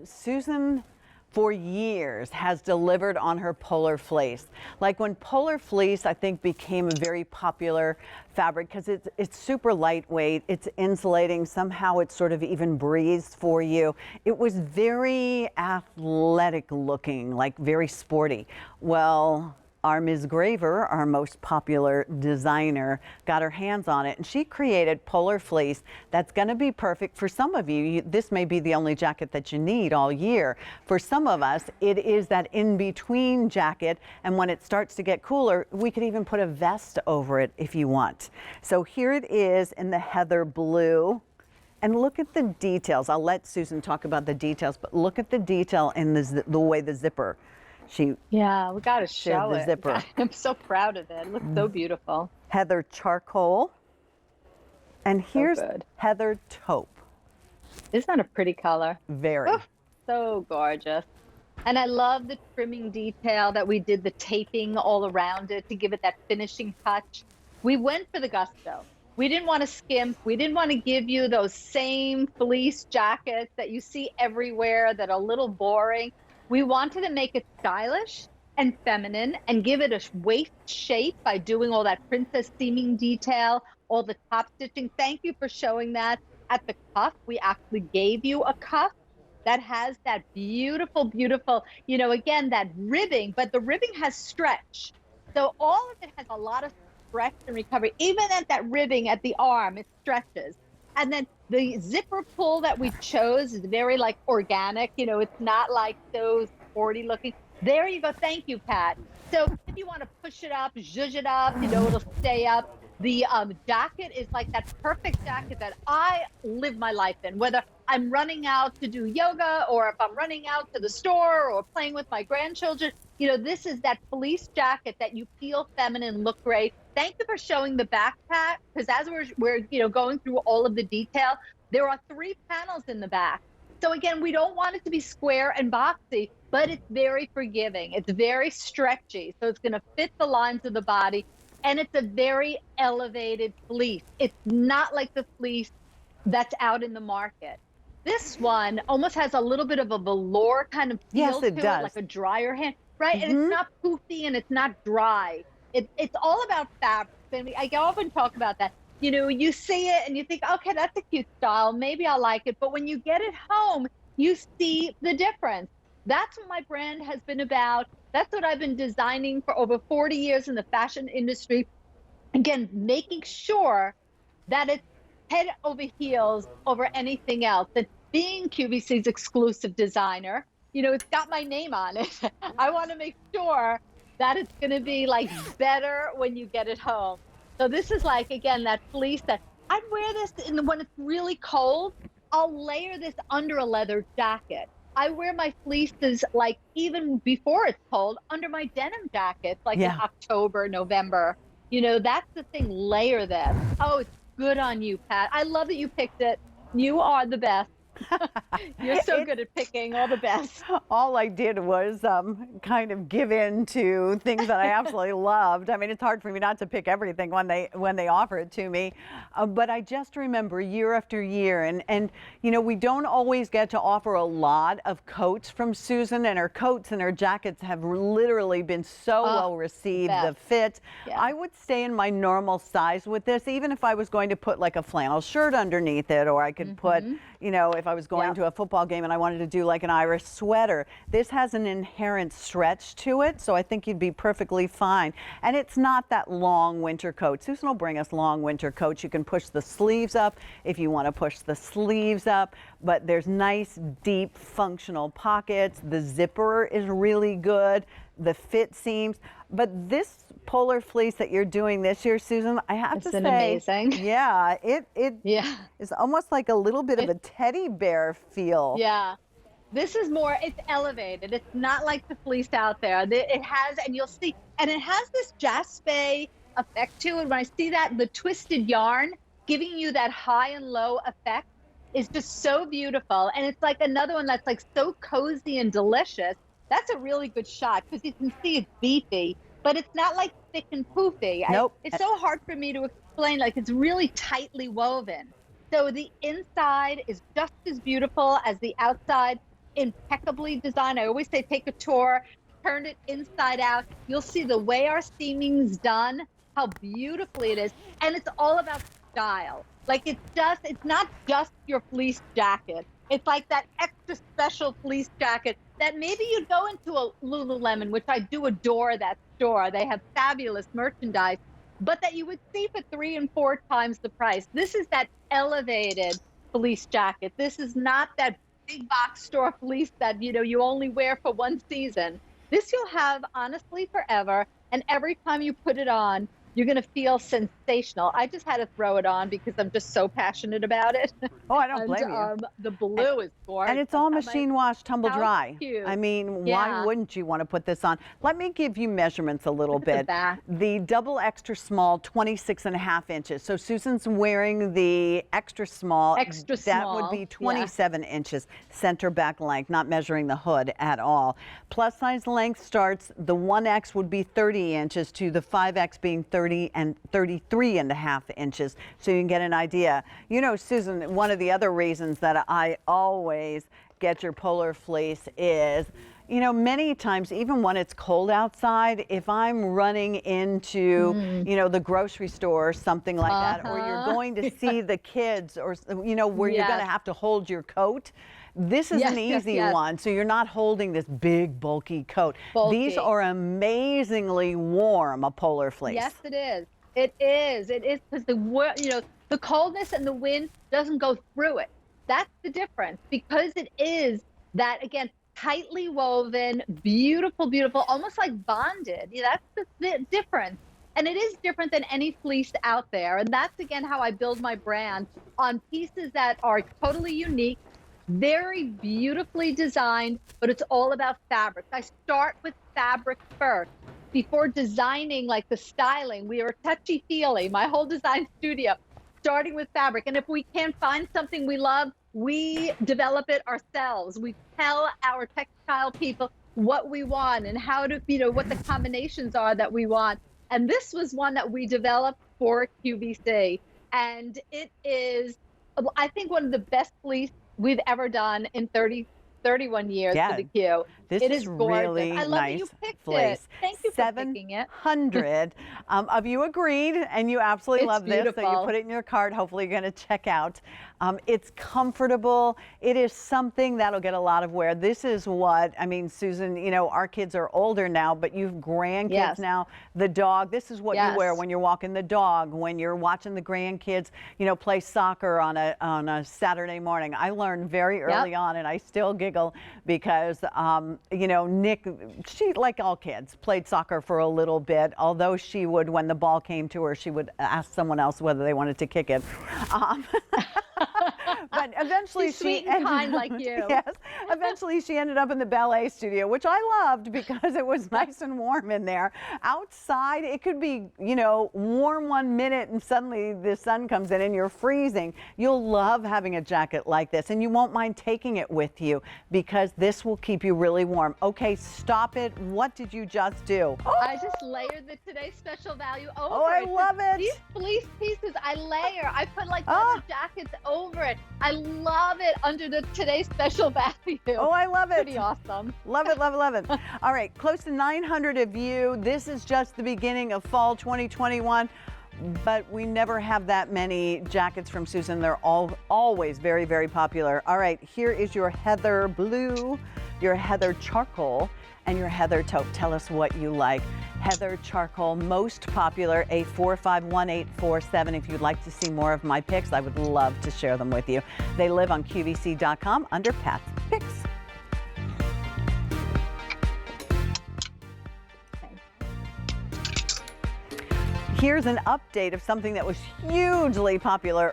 Susan for years has delivered on her polar fleece. Like when polar fleece, I think, became a very popular fabric because it's super lightweight, it's insulating, somehow it sort of even breathes for you. It was very athletic looking, like very sporty. Well, our Ms. Graver, our most popular designer, got her hands on it, and she created polar fleece that's going to be perfect for some of you. This may be the only jacket that you need all year. For some of us, it is that in-between jacket, and when it starts to get cooler, we could even put a vest over it if you want. So here it is in the heather blue. And look at the details. I'll let Susan talk about the details, but look at the detail in the way the zipper. Yeah, we got to show the it. zipper. I'm so proud of it. It looks so beautiful. Heather charcoal. And here's heather taupe. Isn't that a pretty color? Very. Oof, so gorgeous. And I love the trimming detail that we did, the taping all around it to give it that finishing touch. We went for the gusto. We didn't want to skimp. We didn't want to give you those same fleece jackets that you see everywhere that are a little boring. We wanted to make it stylish and feminine and give it a waist shape by doing all that princess seaming detail, all the top stitching. Thank you for showing that. At the cuff, we actually gave you a cuff that has that beautiful, beautiful, you know, again, that ribbing, but the ribbing has stretch. So all of it has a lot of stretch and recovery. Even at that ribbing at the arm, it stretches. And then the zipper pull that we chose is very like organic. You know, it's not like those sporty looking. There you go. Thank you, Pat. So if you want to push it up, zhuzh it up, you know, it'll stay up. The jacket is like that perfect jacket that I live my life in, whether I'm running out to do yoga or if I'm running out to the store or playing with my grandchildren. You know, this is that fleece jacket that you feel feminine, look great. Thank you for showing the backpack, because as we're you know, going through all of the detail, there are 3 panels in the back. So again, we don't want it to be square and boxy, but it's very forgiving. It's very stretchy, so it's going to fit the lines of the body, and it's a very elevated fleece. It's not like the fleece that's out in the market. This one almost has a little bit of a velour kind of feel to it, like a dryer hand, right? And it's not poofy and it's not dry. It's all about fabric. And I often talk about that. You know, you see it and you think, okay, that's a cute style. Maybe I like it. But when you get it home, you see the difference. That's what my brand has been about. That's what I've been designing for over 40 years in the fashion industry. Again, making sure that it's head over heels over anything else. And being QVC's exclusive designer, you know, it's got my name on it. I want to make sure that it's going to be like better when you get it home. So this is like, again, that fleece that I'd wear this when it's really cold. I'll layer this under a leather jacket. I wear my fleeces like even before it's cold under my denim jackets, like in October, November. You know, that's the thing, layer this. Oh, it's good on you, Pat. I love that you picked it. You are the best. You're so good at picking. All the best. All I did was kind of give in to things that I absolutely loved. I mean, it's hard for me not to pick everything when they offer it to me, but I just remember year after year, and you know, we don't always get to offer a lot of coats from Susan, and her coats and her jackets have literally been so well received. The fit, I would stay in my normal size with this, even if I was going to put like a flannel shirt underneath it, or I could put, you know, if I was going to a football game and I wanted to do like an Irish sweater. This has an inherent stretch to it, so I think you'd be perfectly fine. And it's not that long winter coat. Susan will bring us long winter coats. You can push the sleeves up if you want to push the sleeves up, but there's nice, deep, functional pockets. The zipper is really good. The fit seams. But this polar fleece that you're doing this year, Susan, I have to say, amazing. Yeah, it is almost like a little bit of a teddy bear feel. Yeah, this is more, it's elevated. It's not like the fleece out there. It has, and you'll see, and it has this jaspe effect to it. When I see that, the twisted yarn giving you that high and low effect is just so beautiful. And it's like another one that's like so cozy and delicious. That's a really good shot because you can see it's beefy, but it's not like thick and poofy. Nope. It's so hard for me to explain. Like, it's really tightly woven. So the inside is just as beautiful as the outside. impeccably designed. I always say take a tour, turn it inside out. You'll see the way our steaming's done, how beautifully it is. And it's all about style. Like it's not just your fleece jacket. It's like that extra special fleece jacket that maybe you'd go into a Lululemon, which I do adore that store. They have fabulous merchandise, but that you would see for 3 and 4 times the price. This is that elevated fleece jacket. This is not that big box store fleece that, you only wear for one season. This you'll have honestly forever. And every time you put it on, you're going to feel sensational. I just had to throw it on because I'm just so passionate about it. Oh, I don't blame you. The blue is gorgeous. And it's all machine wash, tumble dry. Cute. I mean, Yeah. why wouldn't you want to put this on? Let me give you measurements a little bit. The double extra small, 26.5 inches. So Susan's wearing the extra small. Extra that small. would be 27 inches center back length, not measuring the hood at all. Plus size length starts, the 1X would be 30 inches to the 5X being 30 and 33.5 inches. So you can get an idea. You know, Susan, one of the other reasons that I always get your polar fleece is, many times, even when it's cold outside, if I'm running into, the grocery store or something like that, or you're going to see the kids or, where you're going to have to hold your coat, this is an easy one. So you're not holding this big, bulky coat. These are amazingly warm, a polar fleece. Yes, it is. It is. It is because the coldness and the wind doesn't go through it. That's the difference, because it is that, again, tightly woven, beautiful, beautiful, almost like bonded. That's the difference. And it is different than any fleece out there. And that's, again, how I build my brand on pieces that are totally unique, very beautifully designed, but it's all about fabric. I start with fabric first. Before designing, like the styling, we are touchy-feely, my whole design studio, starting with fabric. And if we can't find something we love, we develop it ourselves. We tell our textile people what we want and how to, what the combinations are that we want. And this was one that we developed for QVC. And it is, I think, one of the best fleece we've ever done in 31 years for the Q. This is gorgeous. really I love nice that you picked fleece. it. Thank you for picking it. 700 of you agreed, and you absolutely love this. Beautiful. So you put it in your cart. Hopefully you're going to check out. It's comfortable. It is something that'll get a lot of wear. This is what, I mean, Susan, our kids are older now, but you've grandkids now. The dog, this is what you wear when you're walking the dog, when you're watching the grandkids, play soccer on a Saturday morning. I learned very early on, and I still giggle because, Nick, she, like all kids, played soccer for a little bit, although she would, when the ball came to her, she would ask someone else whether they wanted to kick it. But eventually She's sweet and kind like you. Yes. Eventually she ended up in the ballet studio, which I loved because it was nice and warm in there. Outside, it could be, warm 1 minute and suddenly the sun comes in and you're freezing. You'll love having a jacket like this, and you won't mind taking it with you because this will keep you really warm. Okay, stop it. What did you just do? I just layered the today's special value over Oh, I love it. These fleece pieces, I layer. I put like leather jackets over it. I love it under the today's special value. Oh, I love it. Pretty awesome. Love it, love it, love it. All right, close to 900 of you. This is just the beginning of fall 2021. But we never have that many jackets from Susan. They're always very, very popular. All right, here is your heather blue, your heather charcoal, and your heather taupe. Tell us what you like. Heather charcoal, most popular, 845-1847. If you'd like to see more of my picks, I would love to share them with you. They live on QVC.com under Pat's Picks. Here's an update of something that was hugely popular